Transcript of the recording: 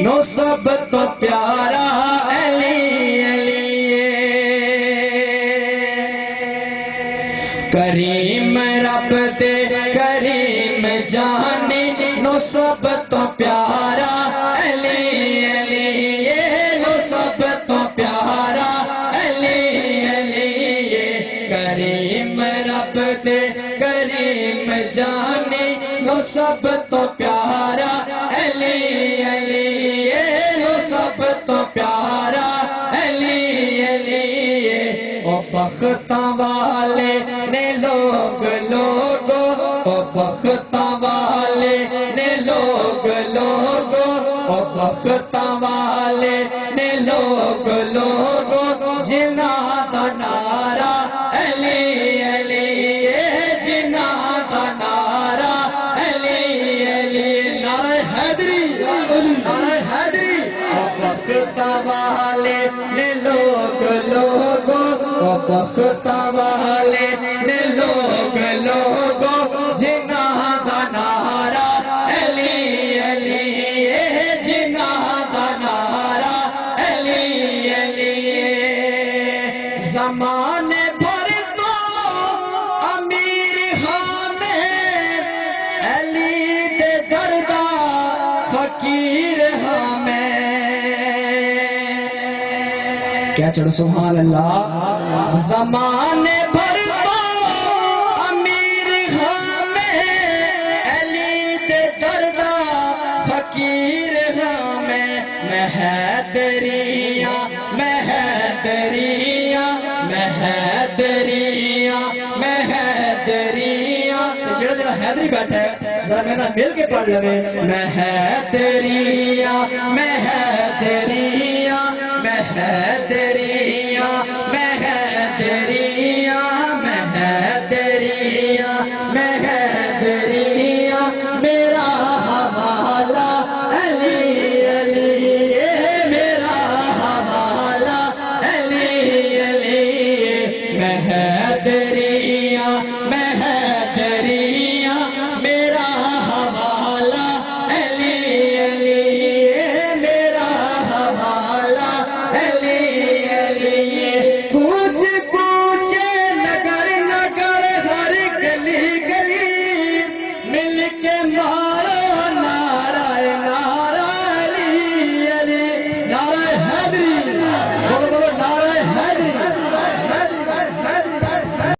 نو سب تو پیارا علی علی کریم رب دے کریم جانی نو سب تو پیارا علی علی نو سب تو پیارا علی علی کریم رب دے کریم جانی نو سب تو پیارا علی علی نو سب تو پیارا علی علی او بختاں والے نے لوگ او بختاں والے نے لوگ او بختاں والے نے لوگ جنہاں دا نعرہ علی علی جنہاں دا نعرہ علی علی نعرہ حیدری نعرہ حیدری او بختاں والے نے لوگ او بختاں والے نے لوگ جنہاں دا نعرہ علی علی جنہاں دا نعرہ علی علی زمانے بھر تو امیر ہاں میں علی دے دردہ فقیر ہاں میں کیا چڑھ سبحان اللہ زمانے بھر تو امیر ہاں میں علی دے دردہ فقیر ہاں میں حیدریاں میں حیدریاں میں حیدریاں میں حیدریاں جڑا حیدری بیٹھا ہے ذرا میرا مل کے پڑھ لوے میں حیدریاں میں حیدریاں